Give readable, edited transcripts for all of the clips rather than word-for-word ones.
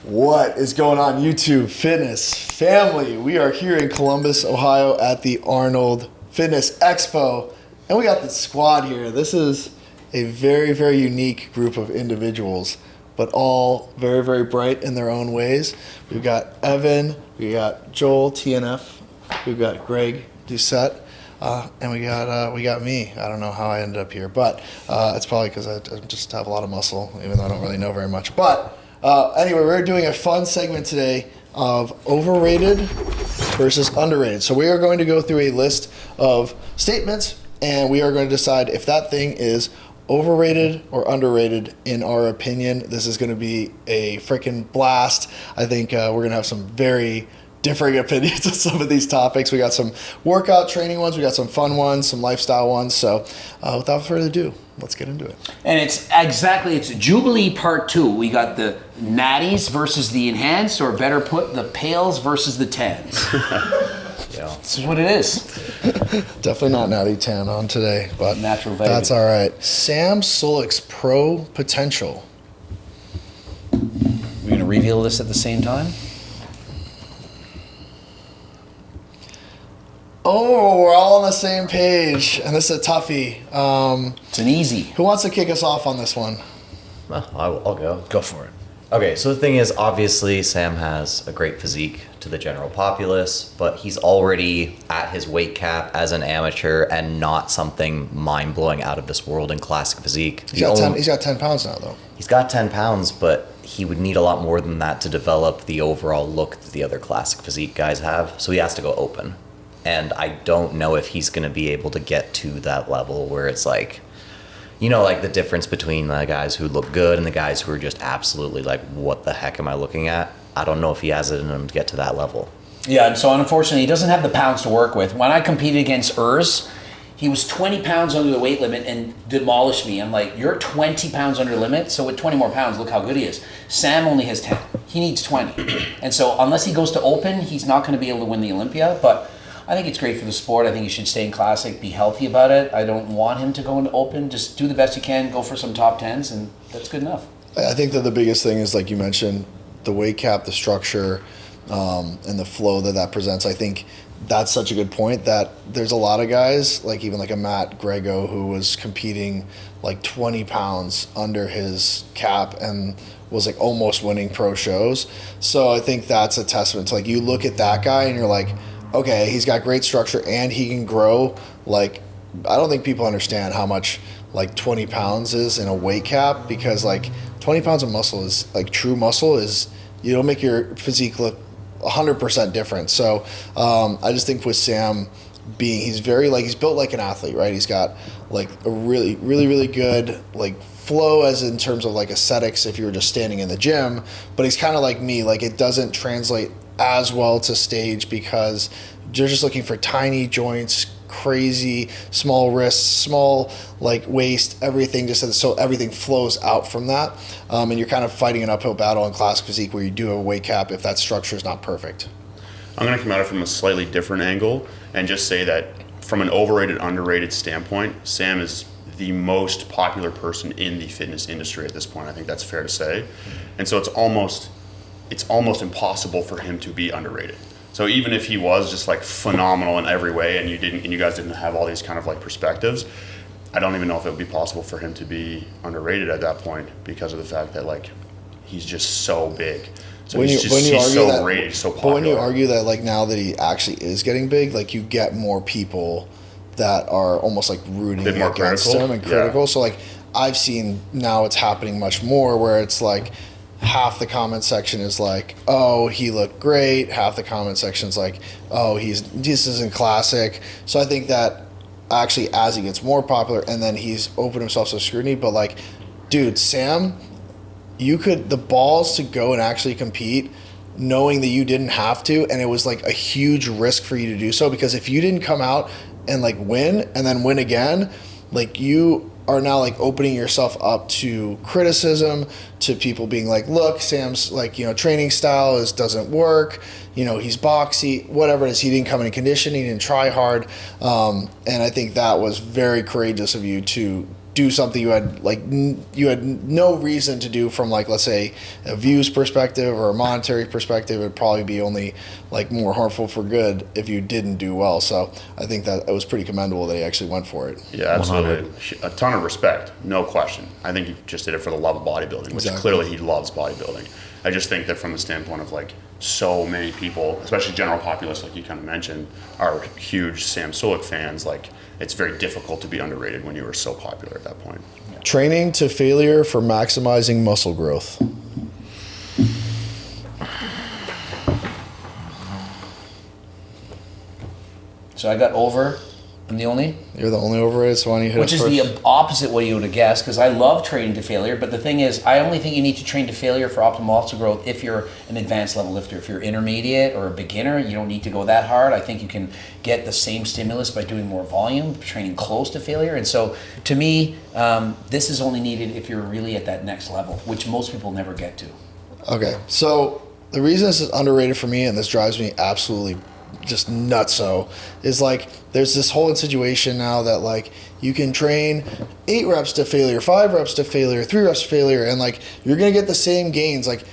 What is going on, YouTube fitness family? We are here in Columbus, Ohio at the Arnold Fitness Expo, and we got the squad here. This is a very, very unique group of individuals, but all very, very bright in their own ways. We've got Evan, we got Joel, TNF, we've got Greg, Doucette, and we got me. I don't know how I ended up here, but it's probably because I just have a lot of muscle, even though I don't really know very much. But anyway, we're doing a fun segment today of overrated versus underrated. So we are going to go through a list of statements, and we are going to decide if that thing is overrated or underrated in our opinion. This is going to be a freaking blast. I think we're going to have some very differing opinions on some of these topics. We got some workout training ones, we got some fun ones, some lifestyle ones. So without further ado, let's get into it. And it's Jubilee Part 2. We got the natties versus the enhanced, or better put, the pales versus the tans. Yeah. This is what it is. Definitely not natty tan on today, but natural vegan. That's all right. Sam Sulek's pro potential. We're going to reveal this at the same time? Oh, we're all on the same page, and this is a toughie. It's an easy. Who wants to kick us off on this one? Well, I'll go. Go for it. Okay, so the thing is, obviously, Sam has a great physique to the general populace, but he's already at his weight cap as an amateur and not something mind-blowing out of this world in classic physique. He's got 10 pounds now, though. He's got 10 pounds, but he would need a lot more than that to develop the overall look that the other classic physique guys have, so he has to go open. And I don't know if he's going to be able to get to that level where it's like, you know, like the difference between the guys who look good and the guys who are just absolutely like, what the heck am I looking at? I don't know if he has it in him to get to that level. Yeah, and so unfortunately, he doesn't have the pounds to work with. When I competed against Urs, he was 20 pounds under the weight limit and demolished me. I'm like, you're 20 pounds under limit, so with 20 more pounds, look how good he is. Sam only has 10. He needs 20. And so unless he goes to open, he's not going to be able to win the Olympia, but I think it's great for the sport. I think he should stay in classic, be healthy about it. I don't want him to go into open. Just do the best you can, go for some top 10s, and that's good enough. I think that the biggest thing is, like you mentioned, the weight cap, the structure, and the flow that presents. I think that's such a good point that there's a lot of guys, like even like a Matt Grego, who was competing like 20 pounds under his cap and was like almost winning pro shows. So I think that's a testament to, like, you look at that guy and you're like, okay, he's got great structure and he can grow. Like, I don't think people understand how much like 20 pounds is in a weight cap, because like 20 pounds of muscle is like true muscle is, you don't make your physique look 100% different. So I just think with Sam he's very like, he's built like an athlete, right? He's got like a really, really, really good like flow as in terms of like aesthetics if you were just standing in the gym, but he's kind of like me, like it doesn't translate as well to stage because you're just looking for tiny joints, crazy small wrists, small like waist, everything, just so everything flows out from that, and you're kind of fighting an uphill battle in classic physique where you do have a weight cap if that structure is not perfect. I'm going to come at it from a slightly different angle and just say that from an overrated, underrated standpoint, Sam is the most popular person in the fitness industry at this point. I think that's fair to say. And so it's almost impossible for him to be underrated. So even if he was just like phenomenal in every way and you guys didn't have all these kind of like perspectives, I don't even know if it would be possible for him to be underrated at that point because of the fact that like he's just so big. So he's so rated, so popular. But when you argue that like now that he actually is getting big, like you get more people that are almost like rooting against him and critical. Yeah. So like I've seen now it's happening much more where it's like half the comment section is like, oh, he looked great. Half the comment section is like, oh, this isn't classic. So I think that actually as he gets more popular and then he's opened himself to scrutiny, but like, dude, Sam, the balls to go and actually compete knowing that you didn't have to, and it was like a huge risk for you to do so, because if you didn't come out and like win and then win again, like you are now like opening yourself up to criticism, to people being like, look, Sam's like, you know, training style doesn't work, you know, he's boxy, whatever it is, he didn't come in condition, he didn't try hard, and I think that was very courageous of you to do something you had you had no reason to do from like, let's say, a views perspective or a monetary perspective. It'd probably be only like more harmful for good if you didn't do well. So I think that it was pretty commendable that he actually went for it. Yeah, absolutely. A ton of respect, no question. I think he just did it for the love of bodybuilding, which clearly he loves bodybuilding. I just think that from the standpoint of like so many people, especially general populace, like you kind of mentioned, are huge Sam Sulek fans. Like it's very difficult to be underrated when you were so popular at that point. Training to failure for maximizing muscle growth. So I got over. I'm the only. You're the only overrated, so why don't you hit Which us is first? the opposite what you would have guessed, because I love training to failure. But the thing is, I only think you need to train to failure for optimal muscle growth if you're an advanced level lifter. If you're intermediate or a beginner, you don't need to go that hard. I think you can get the same stimulus by doing more volume, training close to failure. And so, to me, this is only needed if you're really at that next level, which most people never get to. Okay, so the reason this is underrated for me, and this drives me absolutely just nutso, is like there's this whole situation now that like you can train 8 reps to failure, 5 reps to failure, 3 reps to failure, and like you're gonna get the same gains. Like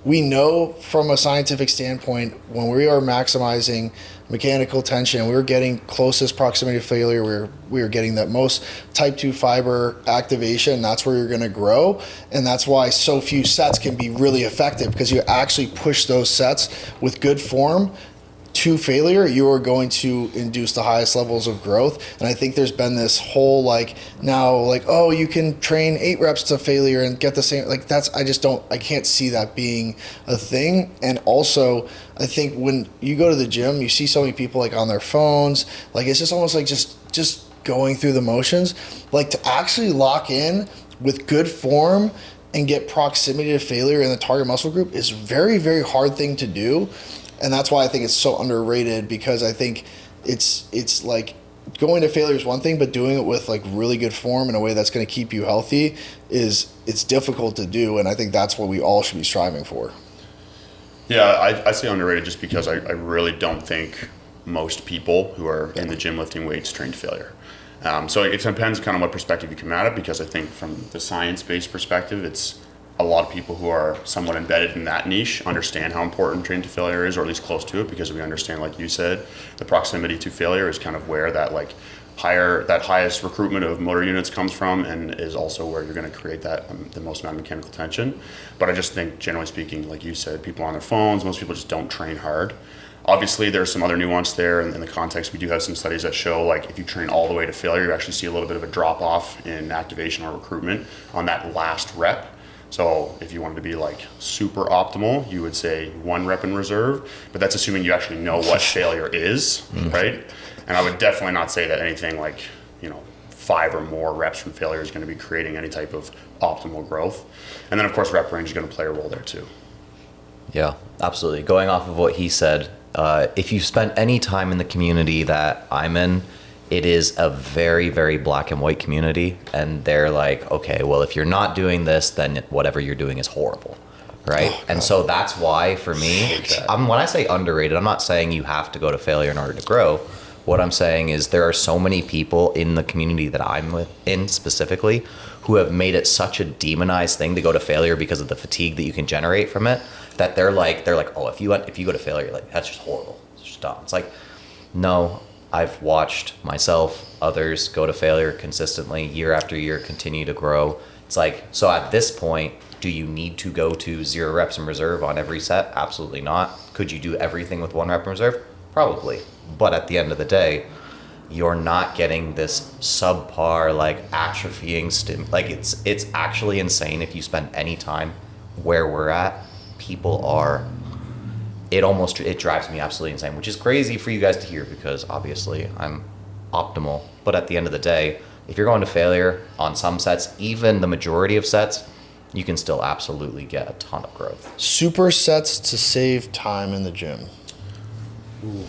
we know from a scientific standpoint, when we are maximizing mechanical tension, we were getting closest proximity to failure, we were getting that most type 2 fiber activation. That's where you're going to grow, and that's why so few sets can be really effective, because you actually push those sets with good form to failure, you are going to induce the highest levels of growth. And I think there's been this whole like now like, oh, you can train 8 reps to failure and get the same, like that's, I can't see that being a thing. And also I think when you go to the gym, you see so many people like on their phones, like it's just almost like just going through the motions. Like to actually lock in with good form and get proximity to failure in the target muscle group is very, very hard thing to do. And that's why I think it's so underrated, because I think it's like going to failure is one thing, but doing it with like really good form in a way that's going to keep you healthy it's difficult to do. And I think that's what we all should be striving for. Yeah, I say underrated just because I really don't think most people who are in the gym lifting weights train to failure. So it depends kind of what perspective you come at it, because I think from the science-based perspective, it's a lot of people who are somewhat embedded in that niche understand how important training to failure is, or at least close to it, because we understand, like you said, the proximity to failure is kind of where that like highest recruitment of motor units comes from, and is also where you're going to create that the most amount of mechanical tension. But I just think, generally speaking, like you said, people on their phones, most people just don't train hard. Obviously, there's some other nuance there, and in the context, we do have some studies that show like if you train all the way to failure, you actually see a little bit of a drop off in activation or recruitment on that last rep. So if you wanted to be like super optimal, you would say 1 rep in reserve, but that's assuming you actually know what failure is, right? And I would definitely not say that anything like, 5 or more reps from failure is going to be creating any type of optimal growth. And then of course, rep range is going to play a role there too. Yeah, absolutely. Going off of what he said, if you've spent any time in the community that I'm in, it is a very, very black and white community. And they're like, okay, well, if you're not doing this, then whatever you're doing is horrible, right? Oh, and so that's why, for me, when I say underrated, I'm not saying you have to go to failure in order to grow. What I'm saying is there are so many people in the community that I'm in specifically who have made it such a demonized thing to go to failure because of the fatigue that you can generate from it, that they're like, oh, if you go to failure, like that's just horrible. It's just dumb. It's like, no. I've watched myself, others go to failure consistently, year after year, continue to grow. It's like, so at this point, do you need to go to 0 reps in reserve on every set? Absolutely not. Could you do everything with 1 rep in reserve? Probably. But at the end of the day, you're not getting this subpar, like atrophying like it's actually insane if you spend any time where we're at. People are, it drives me absolutely insane, which is crazy for you guys to hear, because obviously I'm optimal. But at the end of the day, if you're going to failure on some sets, even the majority of sets, you can still absolutely get a ton of growth. Supersets to save time in the gym. Ooh.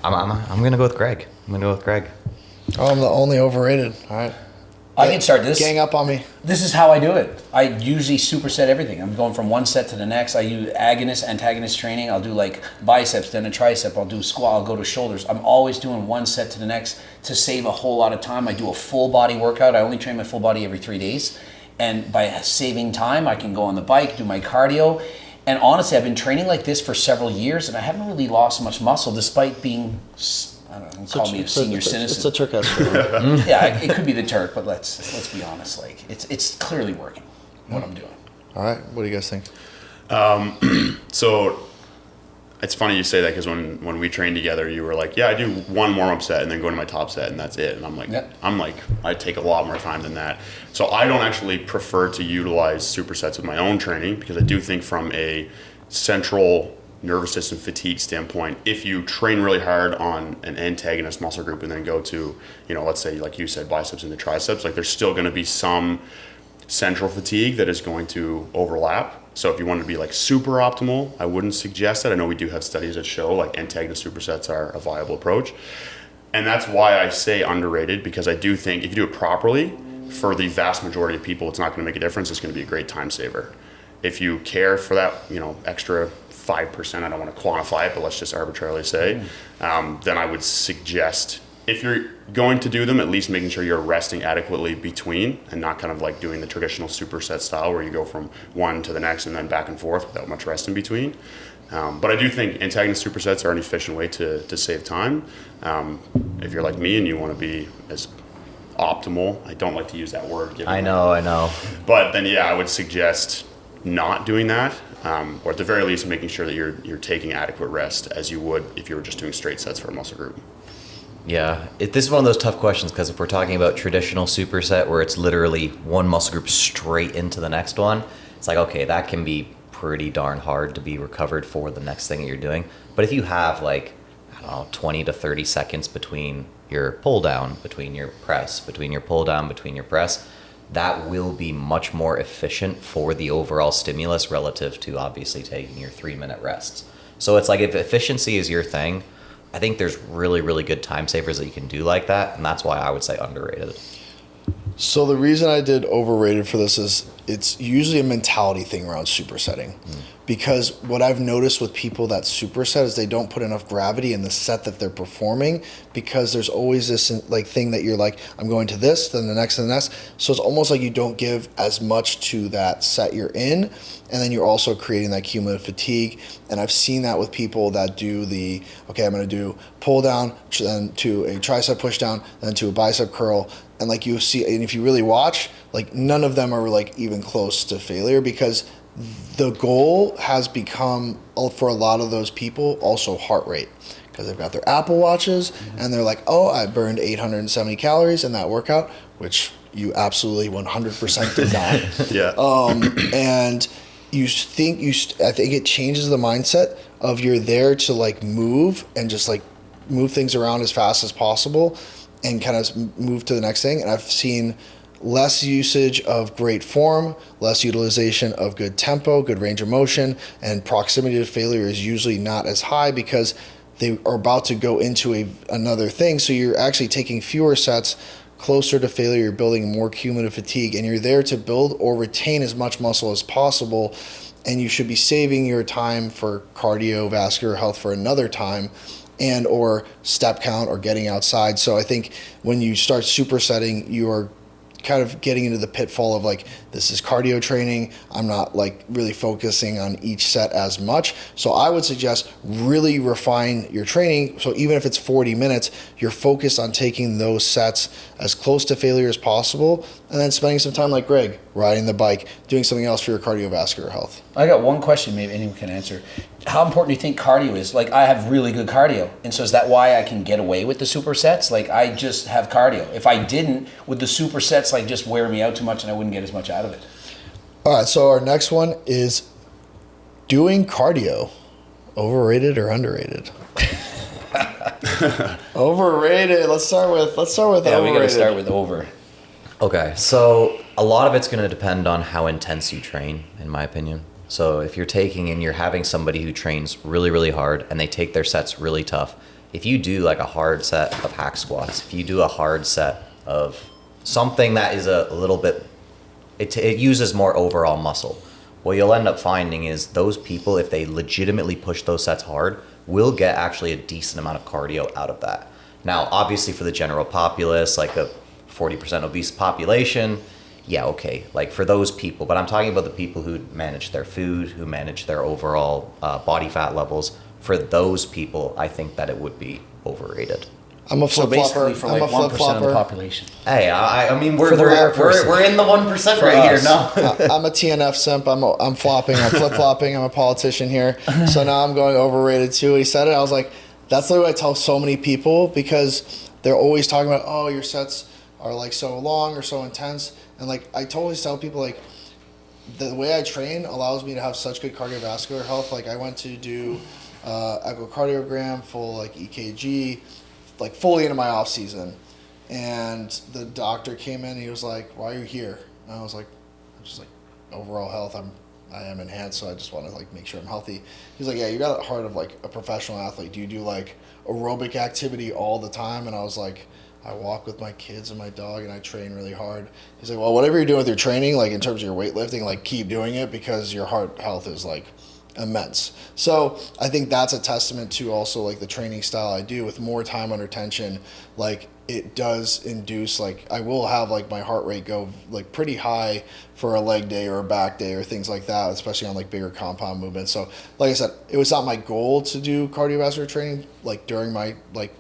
I'm gonna go with Greg. Oh, I'm the only overrated. All right. I can start this. Gang up on me. This is how I do it. I usually superset everything. I'm going from one set to the next. I use agonist, antagonist training. I'll do like biceps, then a tricep. I'll do squat. I'll go to shoulders. I'm always doing one set to the next to save a whole lot of time. I do a full body workout. I only train my full body every 3 days. And by saving time, I can go on the bike, do my cardio. And honestly, I've been training like this for several years, and I haven't really lost much muscle despite being, I don't know, call me a senior citizen. It's a Turk escort. Yeah, it could be the Turk, but let's be honest. Like it's clearly working what I'm doing. All right, what do you guys think? So it's funny you say that because when we trained together, you were like, yeah, I do one warm-up set and then go to my top set and that's it. And I'm like, I take a lot more time than that. So I don't actually prefer to utilize supersets with my own training because I do think from a central nervous system fatigue standpoint, if you train really hard on an antagonist muscle group and then go to, let's say, like you said, biceps and the triceps, like there's still going to be some central fatigue that is going to overlap. So if you want to be like super optimal, I wouldn't suggest that. I know we do have studies that show like antagonist supersets are a viable approach. And that's why I say underrated, because I do think if you do it properly, for the vast majority of people, it's not going to make a difference. It's going to be a great time saver. If you care for that, extra 5%, I don't want to quantify it, but let's just arbitrarily say, then I would suggest if you're going to do them, at least making sure you're resting adequately between and not kind of like doing the traditional superset style where you go from one to the next and then back and forth without much rest in between. But I do think antagonist supersets are an efficient way to save time. If you're like me and you want to be as optimal, I don't like to use that word. I know. But then, yeah, I would suggest not doing that, or at the very least making sure that you're taking adequate rest as you would if you were just doing straight sets for a muscle group. Yeah, this is one of those tough questions because if we're talking about traditional superset where it's literally one muscle group straight into the next one, it's like, okay, that can be pretty darn hard to be recovered for the next thing that you're doing. But if you have like, 20 to 30 seconds between your pull down, between your press, between your pull down, between your press, that will be much more efficient for the overall stimulus relative to obviously taking your 3-minute rests. So it's like if efficiency is your thing, I think there's really, really good time savers that you can do like that, and that's why I would say underrated. So the reason I did overrated for this is it's usually a mentality thing around supersetting. Because what I've noticed with people that superset is they don't put enough gravity in the set that they're performing, because there's always this like thing that you're like, I'm going to this, then the next and the next. So it's almost like you don't give as much to that set you're in, and then you're also creating that cumulative fatigue. And I've seen that with people that do I'm going to do pull down, then to a tricep push down, then to a bicep curl. And like you see, and if you really watch, like none of them are like even close to failure, because the goal has become, for a lot of those people, also heart rate, because they've got their Apple Watches and they're like, oh, I burned 870 calories in that workout, which you absolutely 100% did not. Yeah. And I think it changes the mindset of you're there to like move and just like move things around as fast as possible and kind of move to the next thing. And I've seen less usage of great form, less utilization of good tempo, good range of motion, and proximity to failure is usually not as high because they are about to go into another thing. So you're actually taking fewer sets closer to failure, you're building more cumulative fatigue, and you're there to build or retain as much muscle as possible. And you should be saving your time for cardiovascular health for another time, and or step count or getting outside. So I think when you start supersetting, you are kind of getting into the pitfall of like, this is cardio training. I'm not like really focusing on each set as much. So I would suggest really refine your training. So even if it's 40 minutes, you're focused on taking those sets as close to failure as possible, and then spending some time like Greg, riding the bike, doing something else for your cardiovascular health. I got one question maybe anyone can answer. How important do you think cardio is? Like, I have really good cardio, and so is that why I can get away with the supersets? Like, I just have cardio. If I didn't, would the supersets like just wear me out too much and I wouldn't get as much out of it? All right, so our next one is doing cardio. Overrated or underrated? Overrated. Let's start with overrated. Yeah, we got to start with over. Okay, so a lot of it's going to depend on how intense you train, in my opinion. So if you're taking and you're having somebody who trains really, really hard and they take their sets really tough, if you do like a hard set of hack squats, if you do a hard set of something that is a little bit, it uses more overall muscle. What you'll end up finding is those people, if they legitimately push those sets hard, will get actually a decent amount of cardio out of that. Now, obviously for the general populace, like a 40% obese population, yeah, okay, like for those people, but I'm talking about the people who manage their food, who manage their overall body fat levels. For those people, I think that it would be overrated. I'm a So flip flopper. basically for I'm like a 1% flip flopper. of the population. Hey, I mean, For the rare person. we're in the 1% For right us. here, no? I'm a TNF simp. I'm flopping. I'm flip flopping. I'm a politician here. So now I'm going overrated too. He said it. I was like, that's the way I tell so many people, because they're always talking about, oh, your sets are like so long or so intense. And like, I totally tell people, like, the way I train allows me to have such good cardiovascular health. Like, I went to do echocardiogram, full like EKG, like fully into my off season, and the doctor came in. He was like, "Why are you here?" And I was like, "I'm just like overall health. I am enhanced, so I just want to like make sure I'm healthy." He's like, "Yeah, you got the heart of like a professional athlete. Do you do like aerobic activity all the time?" And I was like, "I walk with my kids and my dog, and I train really hard." He's like, "Well, whatever you're doing with your training, like in terms of your weightlifting, like keep doing it, because your heart health is like immense." So I think that's a testament to also like the training style I do with more time under tension. Like it does induce, like I will have like my heart rate go like pretty high for a leg day or a back day or things like that, especially on like bigger compound movements. So like I said, it was not my goal to do cardiovascular training like during my like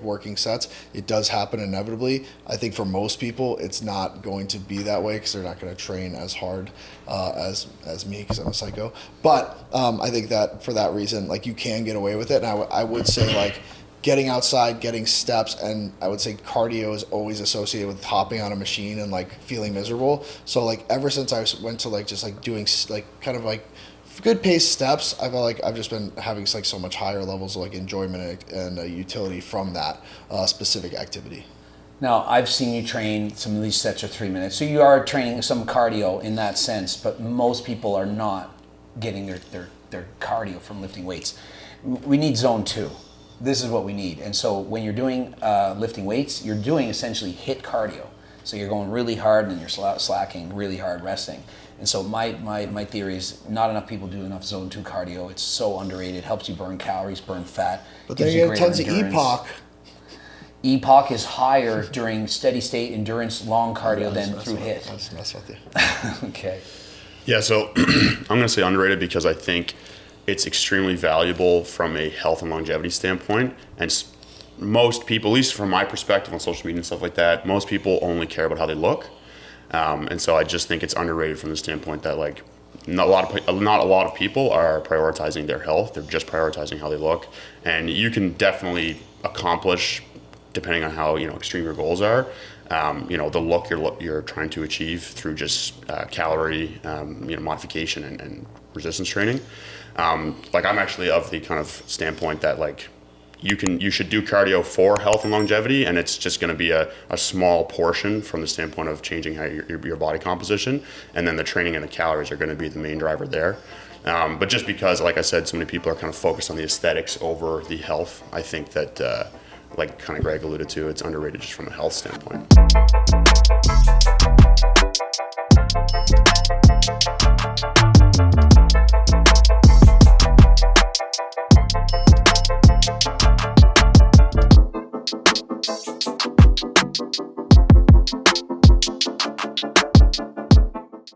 working sets. It does happen inevitably. I think for most people it's not going to be that way, because they're not going to train as hard as me, because I'm a psycho. But I think that for that reason, like you can get away with it. And I would say like getting outside, getting steps, and I would say cardio is always associated with hopping on a machine and like feeling miserable. So like ever since I went to like just like doing like kind of like good paced steps, I feel like I've just been having like so much higher levels of like enjoyment and utility from that specific activity. Now, I've seen you train, some of these sets are 3 minutes, so you are training some cardio in that sense, but most people are not getting their cardio from lifting weights. We need zone 2. This is what we need. And so when you're doing lifting weights, you're doing essentially HIIT cardio. So you're going really hard and you're slacking really hard, resting. And so my theory is not enough people do enough zone 2 cardio. It's so underrated. It helps you burn calories, burn fat. But then you get tons of EPOC. EPOC is higher during steady state endurance long cardio than through HIIT. That's mess with you. Okay. Yeah, so I'm going to say underrated because I think it's extremely valuable from a health and longevity standpoint. And most people, at least from my perspective on social media and stuff like that, most people only care about how they look. And so I just think it's underrated from the standpoint that like not a lot of people are prioritizing their health. They're just prioritizing how they look. And you can definitely accomplish, depending on how extreme your goals are, the look you're trying to achieve through just calorie modification and resistance training. Like I'm actually of the kind of standpoint that like you should do cardio for health and longevity, and it's just going to be a small portion from the standpoint of changing how your body composition, and then the training and the calories are going to be the main driver there. But just because, like I said, so many people are kind of focused on the aesthetics over the health, I think that like kind of Greg alluded to, it's underrated just from a health standpoint.